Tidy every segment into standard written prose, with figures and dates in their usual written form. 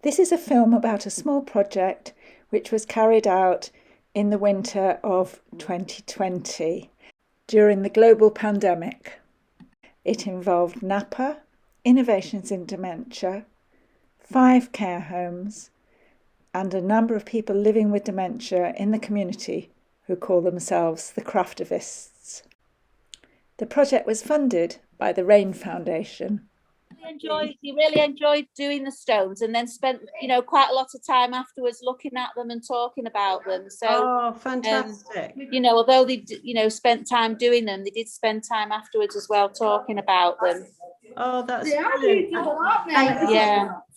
This is a film about a small project which was carried out in the winter of 2020 during the global pandemic. It involved Napa, Innovations in Dementia, 5 care homes, and a number of people living with dementia in the community who call themselves the Craftivists. The project was funded by the RAIN Foundation. He really enjoyed doing the stones, and then spent quite a lot of time afterwards looking at them and talking about them. So fantastic. Although they spent time doing them, they did spend time afterwards as well talking about them. Oh, that's brilliant.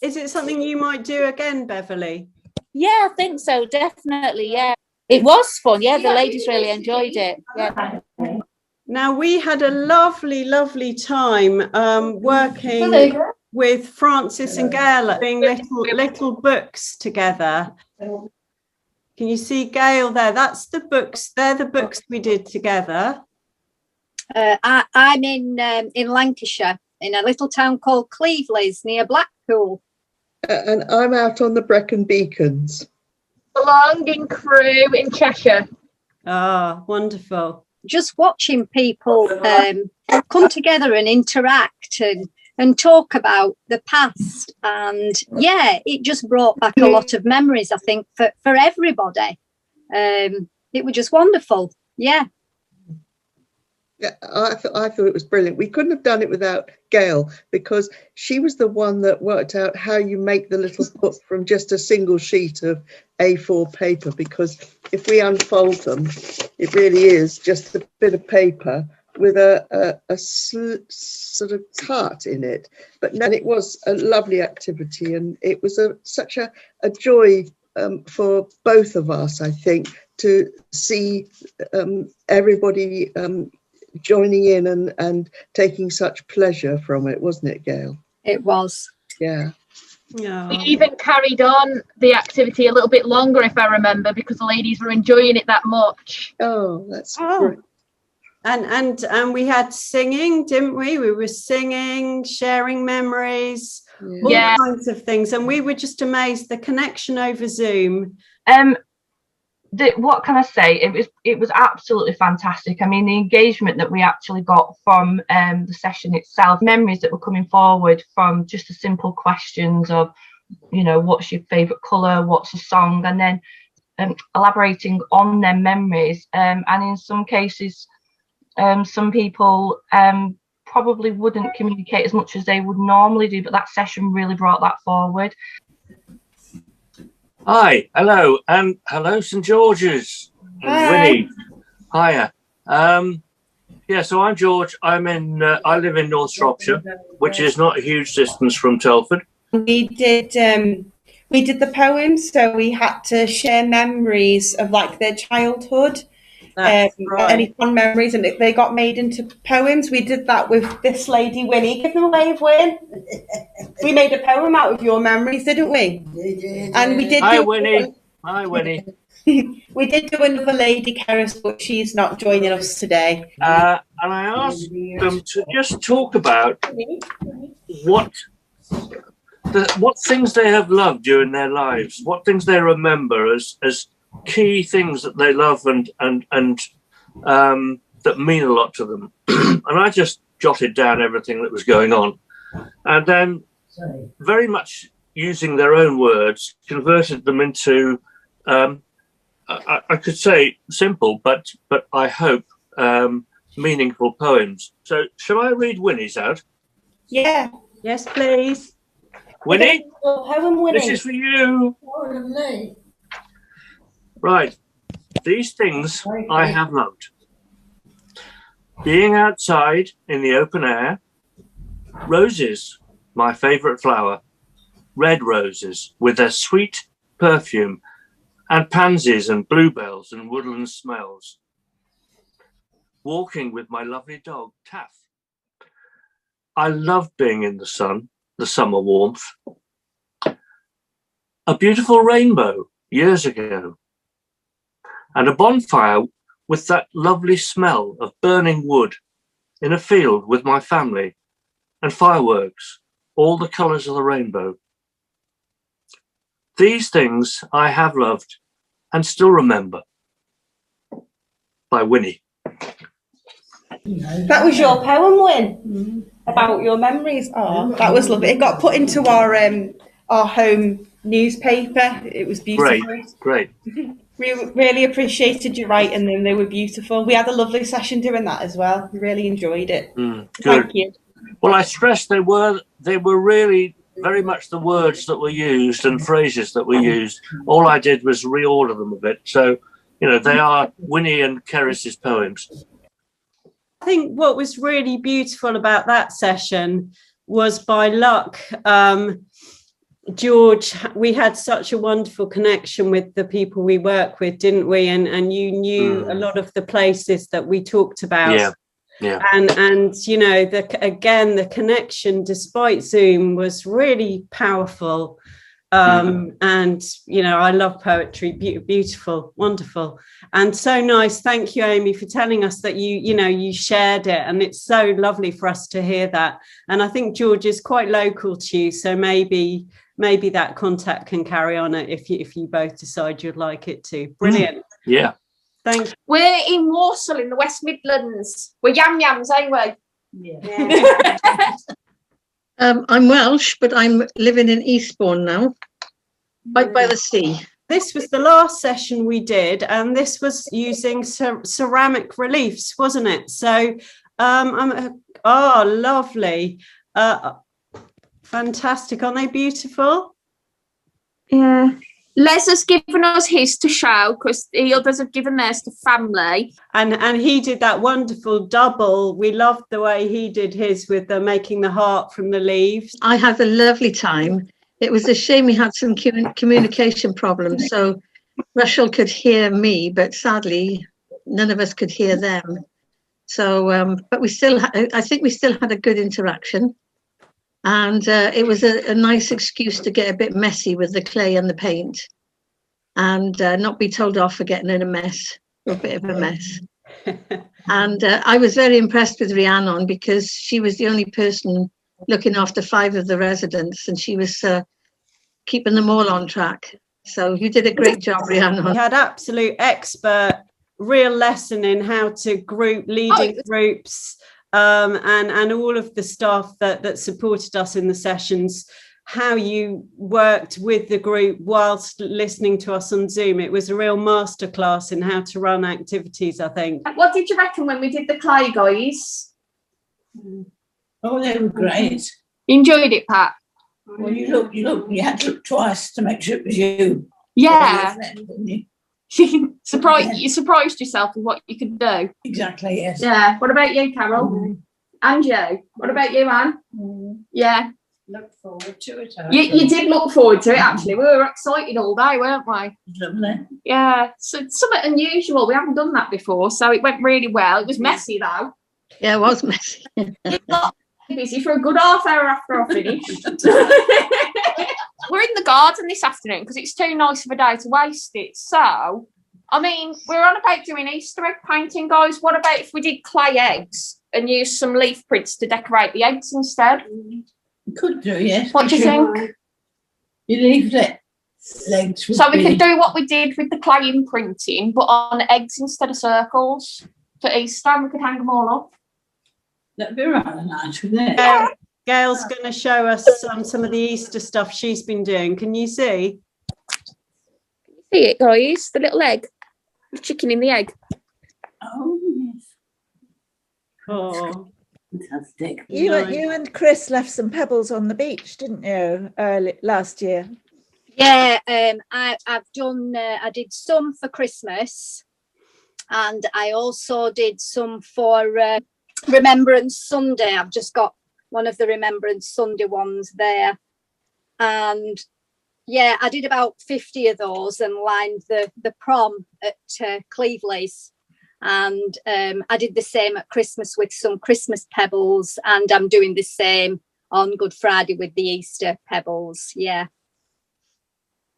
Is it something you might do again, Beverly? Yeah, I think so, definitely. Yeah, it was fun. Yeah, the ladies really enjoyed it. Yeah. Now, we had a lovely time working with Francis and Gail, doing little books together. Can you see Gail there? That's the books. They're the books we did together. I'm in Lancashire, in a little town called Cleveleys near Blackpool. And I'm out on the Brecon Beacons. Belong in Crewe in Cheshire. Ah, wonderful. Just watching people come together and interact and talk about the past. And yeah, it just brought back a lot of memories, I think, for everybody. It was just wonderful. Yeah. Yeah, I thought it was brilliant. We couldn't have done it without Gail, because she was the one that worked out how you make the little book from just a single sheet of A4 paper, because if we unfold them, it really is just a bit of paper with a sort of cut in it. But then it was a lovely activity, and it was such a joy for both of us, I think, to see everybody joining in and taking such pleasure from it, wasn't it, Gail? It was. Yeah. We even carried on the activity a little bit longer, if I remember, because the ladies were enjoying it that much. Oh, that's great. And we had singing, didn't we? We were singing, sharing memories, all kinds of things, and we were just amazed. The connection over Zoom. What can I say? It was absolutely fantastic. I mean, the engagement that we actually got from the session itself, memories that were coming forward from just the simple questions of, what's your favourite colour, what's a song, and then elaborating on their memories. And in some cases, some people probably wouldn't communicate as much as they would normally do, but that session really brought that forward. Hi, hello, and hello, St George's. And Winnie, hiya. So I'm George. I live in North Shropshire, which is not a huge distance from Telford. We did the poems, so we had to share memories of like their childhood, any fun memories, and they got made into poems. We did that with this lady, Winnie. Give them a wave, Win. We made a poem out of your memories, didn't we? And we did. Hi, Winnie. Hi, Winnie. We did do another lady, Keris, but she's not joining us today. And I asked them to just talk about what things they have loved during their lives, what things they remember as key things that they love and that mean a lot to them. And I just jotted down everything that was going on, and then very much using their own words, converted them into I could say simple, but I hope meaningful poems. So shall I read Winnie's out? Yeah. Yes, please. Winnie, Winnie. This is for you. Right. These things I have loved. Being outside in the open air. Roses, my favourite flower. Red roses with their sweet perfume, and pansies and bluebells and woodland smells. Walking with my lovely dog, Taff. I loved being in the sun, the summer warmth. A beautiful rainbow years ago. And a bonfire with that lovely smell of burning wood in a field with my family, and fireworks, all the colours of the rainbow. These things I have loved and still remember, by Winnie. That was your poem, Win, about your memories. Oh, that was lovely. It got put into our home newspaper. It was beautiful. Great. We really appreciated you writing them. They were beautiful. We had a lovely session doing that as well. We really enjoyed it. Good. Thank you. Well, I stress they were really very much the words that were used and phrases that were used. All I did was reorder them a bit. So, they are Winnie and Keris's poems. I think what was really beautiful about that session was, by luck, George, we had such a wonderful connection with the people we work with, didn't we? And you knew a lot of the places that we talked about. Yeah. And the connection, despite Zoom, was really powerful. And I love poetry. Beautiful, wonderful, and so nice. Thank you, Amy, for telling us that you shared it, and it's so lovely for us to hear that. And I think George is quite local to you, so maybe that contact can carry on if you both decide you'd like it to. Brilliant. Yeah. Thanks. We're in Walsall in the West Midlands. We're yams, ain't we? Yeah. I'm Welsh, but I'm living in Eastbourne now, right by the sea. This was the last session we did, and this was using ceramic reliefs, wasn't it? So, lovely. Fantastic. Aren't they beautiful? Yeah. Les has given us his to show, because the others have given theirs to family. And he did that wonderful double. We loved the way he did his with making the heart from the leaves. I had a lovely time. It was a shame we had some communication problems. So Russell could hear me, but sadly, none of us could hear them. So, but I think we still had a good interaction. And it was a nice excuse to get a bit messy with the clay and the paint, and not be told off for getting in a bit of a mess. And I was very impressed with Rhiannon, because she was the only person looking after 5 of the residents, and she was keeping them all on track. So you did a great job, Rhiannon. We had absolute expert, real lesson in how to leading groups. And all of the staff that supported us in the sessions, how you worked with the group whilst listening to us on Zoom. It was a real masterclass in how to run activities, I think. What did you reckon when we did the clay, guys? Oh, they were great. You enjoyed it, Pat? Well, you had to look twice to make sure it was you. Yeah. Didn't you? You surprised yourself with what you could do. Exactly, yes. Yeah. What about you, Carol? And you? What about you, Anne? Yeah. Look forward to it. You did look forward to it, actually. We were excited all day, weren't we? Lovely. Yeah. So it's something unusual. We haven't done that before, so it went really well. It was messy, though. Yeah, it was messy. It got busy for a good half hour after I finished. We're in the garden this afternoon because it's too nice of a day to waste it. So, I mean, we're on about doing Easter egg painting, guys. What about if we did clay eggs and use some leaf prints to decorate the eggs instead? You could do, yes. What do you think? You leave the legs. So we could do what we did with the clay imprinting, but on eggs instead of circles for Easter, and we could hang them all up. That'd be rather nice, wouldn't it? Gail's going to show us some of the Easter stuff she's been doing. Can you see? See it, guys? The little egg. The chicken in the egg. Oh, yes. Oh, fantastic. You and Chris left some pebbles on the beach, didn't you, last year? Yeah, I've done. I did some for Christmas, and I also did some for Remembrance Sunday. I've just got one of the Remembrance Sunday ones there, and yeah, I did about 50 of those and lined the prom at Cleveley's, and I did the same at Christmas with some Christmas pebbles, and I'm doing the same on Good Friday with the Easter pebbles. Yeah.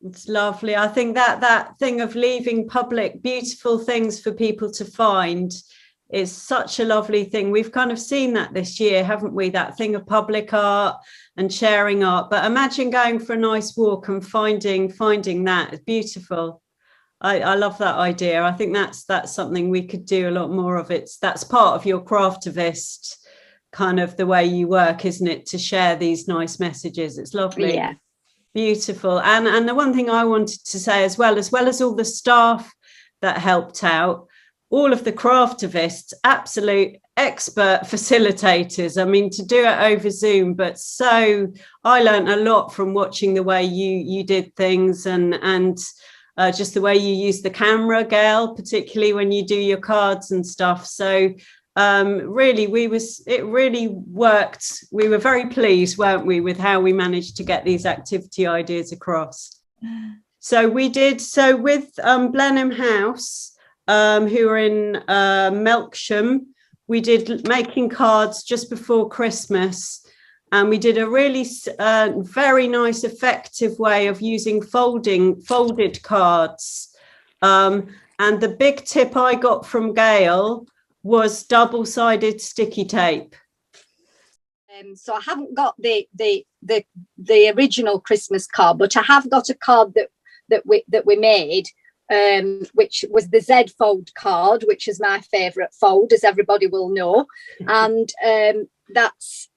it's lovely. I think that thing of leaving public beautiful things for people to find is such a lovely thing. We've kind of seen that this year, haven't we? That thing of public art and sharing art. But imagine going for a nice walk and finding that. It's beautiful. I love that idea. I think that's something we could do a lot more of. That's part of your Craftivist kind of the way you work, isn't it? To share these nice messages. It's lovely. Yeah. Beautiful. And the one thing I wanted to say as well as all the staff that helped out, all of the Craftivists, absolute expert facilitators. I mean, to do it over Zoom, but I learned a lot from watching the way you did things and just the way you use the camera, Gail, particularly when you do your cards and stuff. So really, it really worked. We were very pleased, weren't we, with how we managed to get these activity ideas across. So with Blenheim House, who are in Melksham, we did making cards just before Christmas. And we did a really very nice, effective way of using folded cards. And the big tip I got from Gail was double-sided sticky tape. So I haven't got the original Christmas card, but I have got a card that we made, which was the Z fold card, which is my favourite fold, as everybody will know. And that's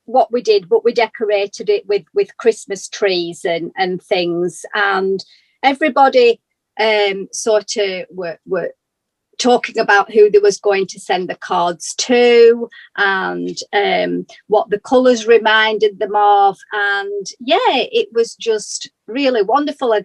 what we did, but we decorated it with Christmas trees and things, and everybody sort of were talking about who they was going to send the cards to, and what the colours reminded them of. And yeah, it was just really wonderful,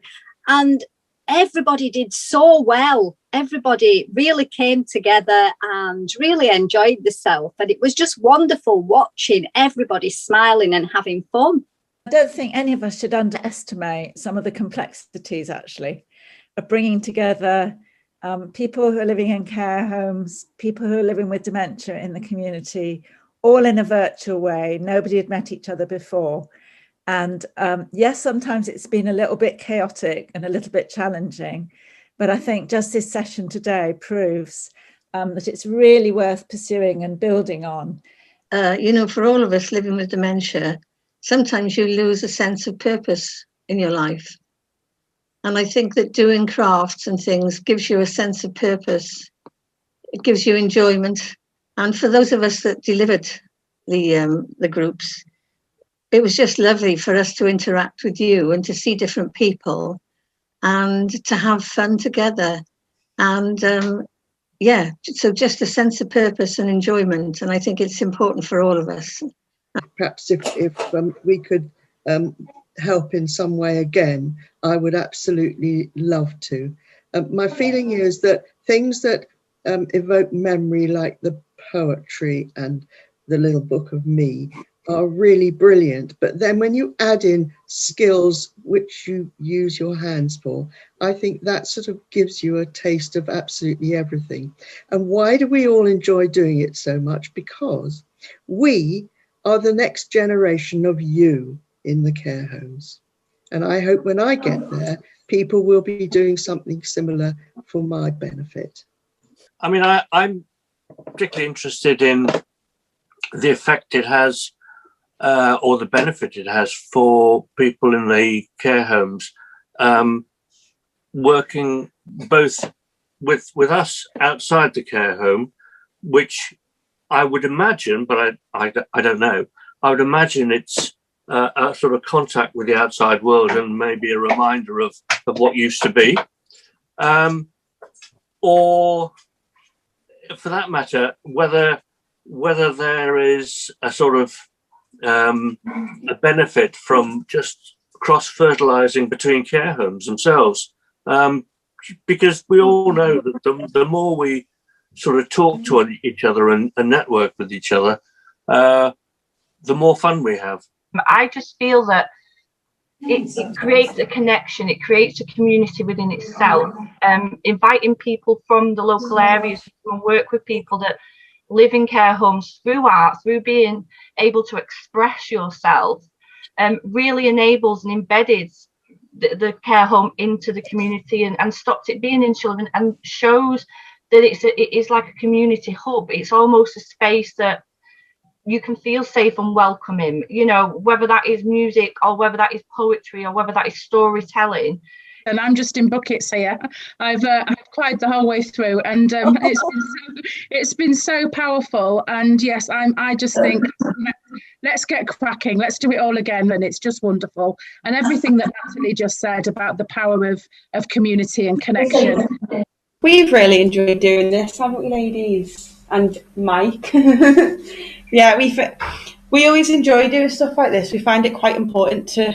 and everybody did so well. Everybody really came together and really enjoyed themselves, and it was just wonderful watching everybody smiling and having fun. I don't think any of us should underestimate some of the complexities, actually, of bringing together people who are living in care homes, people who are living with dementia in the community, all in a virtual way. Nobody had met each other before. And yes, sometimes it's been a little bit chaotic and a little bit challenging, but I think just this session today proves that it's really worth pursuing and building on. For all of us living with dementia, sometimes you lose a sense of purpose in your life. And I think that doing crafts and things gives you a sense of purpose. It gives you enjoyment. And for those of us that delivered the groups, it was just lovely for us to interact with you and to see different people and to have fun together. And so just a sense of purpose and enjoyment. And I think it's important for all of us. Perhaps if we could help in some way again, I would absolutely love to. My feeling is that things that evoke memory, like the poetry and the little book of me, are really brilliant. But then when you add in skills which you use your hands for, I think that sort of gives you a taste of absolutely everything. And why do we all enjoy doing it so much? Because we are the next generation of you in the care homes. And I hope when I get there, people will be doing something similar for my benefit. I mean, I'm particularly interested in the effect it has or the benefit it has for people in the care homes, working both with us outside the care home, which I would imagine, but I don't know, I would imagine it's a sort of contact with the outside world and maybe a reminder of what used to be. Or for that matter, whether there is a sort of a benefit from just cross-fertilizing between care homes themselves, because we all know that the more we sort of talk to each other and network with each other, the more fun we have. I just feel that it creates a connection, it creates a community within itself, inviting people from the local areas to come and work with people that live in care homes through art, through being able to express yourself, really enables and embedded the care home into the community and stops it being insular and shows that it is like a community hub. It's almost a space that you can feel safe and welcome in, you know, whether that is music or whether that is poetry or whether that is storytelling. And I'm just in buckets here. I've cried the whole way through, and it's been so powerful. And yes, I just think let's get cracking. Let's do it all again, and it's just wonderful. And everything that Natalie just said about the power of community and connection. We've really enjoyed doing this, haven't we, ladies? And Mike. Yeah, we always enjoy doing stuff like this. We find it quite important to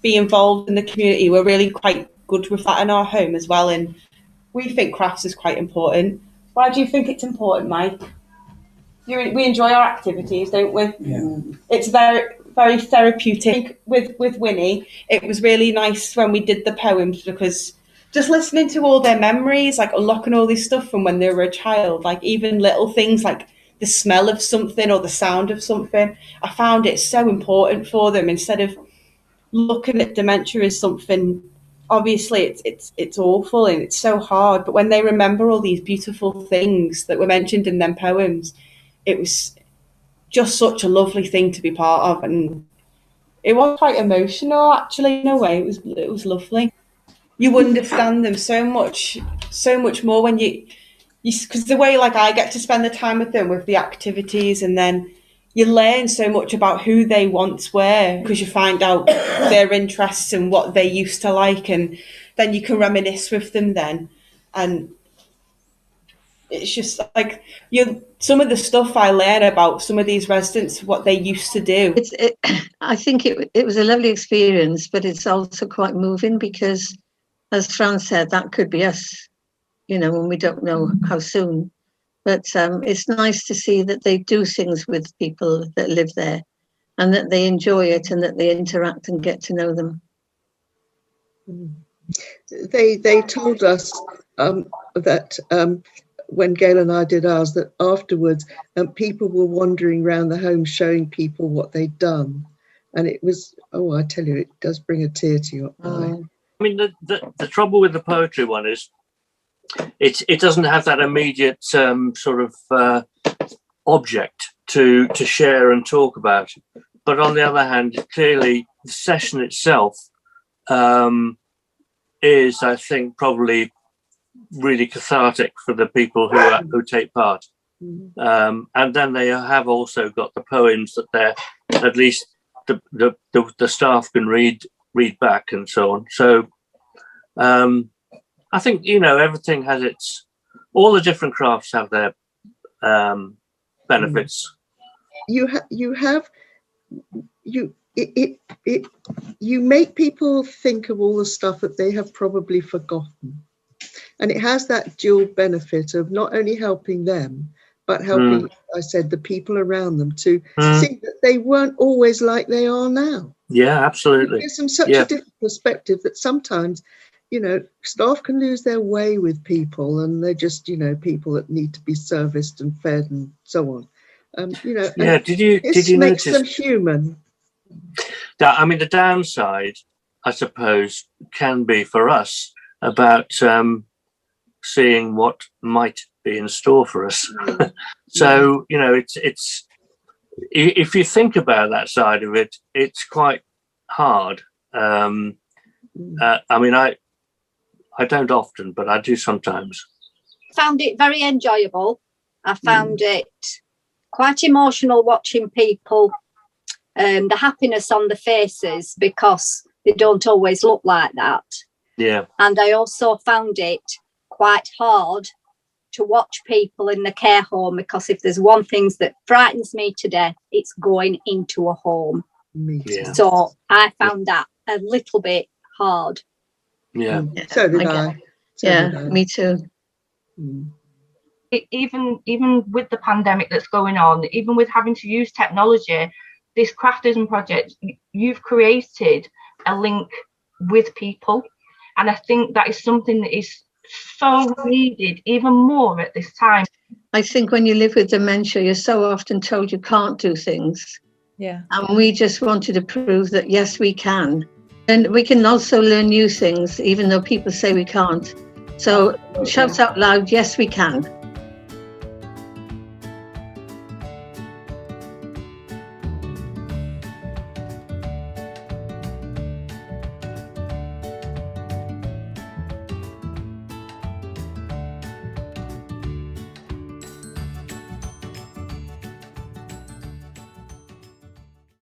be involved in the community. We're really quite good with that in our home as well, and we think crafts is quite important. Why do you think it's important, Mike? We enjoy our activities, don't we? Yeah. It's very, very therapeutic. With Winnie, it was really nice when we did the poems, because just listening to all their memories, like unlocking all this stuff from when they were a child, like even little things like the smell of something or the sound of something, I found it so important for them. Instead of looking at dementia as something, obviously it's awful and it's so hard, but when they remember all these beautiful things that were mentioned in them poems, it was just such a lovely thing to be part of, and it was quite emotional actually in a way. It was lovely. You understand them so much more when you because the way like I get to spend the time with them with the activities, and then you learn so much about who they once were, because you find out their interests and what they used to like, and then you can reminisce with them then. And it's just like some of the stuff I learn about some of these residents, what they used to do. I think it was a lovely experience, but it's also quite moving because, as Fran said, that could be us, you know, and we don't know how soon. But it's nice to see that they do things with people that live there, and that they enjoy it, and that they interact and get to know them. They told us that when Gail and I did ours, that afterwards people were wandering around the home showing people what they'd done, and it was, oh, I tell you, it does bring a tear to your eye. I mean, the trouble with the poetry one is it doesn't have that immediate sort of object to share and talk about. But on the other hand, clearly the session itself is, I think, probably really cathartic for the people who take part. And then they have also got the poems that they're, at least the staff can read back and so on. So I think, you know, everything has all the different crafts have their benefits. You make people think of all the stuff that they have probably forgotten, and it has that dual benefit of not only helping them but helping, I said, the people around them to see that they weren't always like they are now. Yeah, absolutely. It gives them such a different perspective that sometimes, you know, staff can lose their way with people, and they're just, you know, people that need to be serviced and fed and so on. You know, yeah. Did you makes notice them human? That, I mean, the downside, I suppose, can be for us about seeing what might be in store for us. So, you know, it's if you think about that side of it, it's quite hard. I mean, I don't often, but I do sometimes. Found it very enjoyable. I found it quite emotional watching people, the happiness on the faces, because they don't always look like that. Yeah. And I also found it quite hard to watch people in the care home, because if there's one thing that frightens me to death, it's going into a home. Yeah. So I found that a little bit hard. Yeah. So did I. Me too. Even with the pandemic that's going on, even with having to use technology, this Craftivism project, you've created a link with people, and I think that is something that is so needed even more at this time. I think when you live with dementia, you're so often told you can't do things. Yeah. And we just wanted to prove that, yes, we can. And we can also learn new things, even though people say we can't. So shout out loud, yes, we can.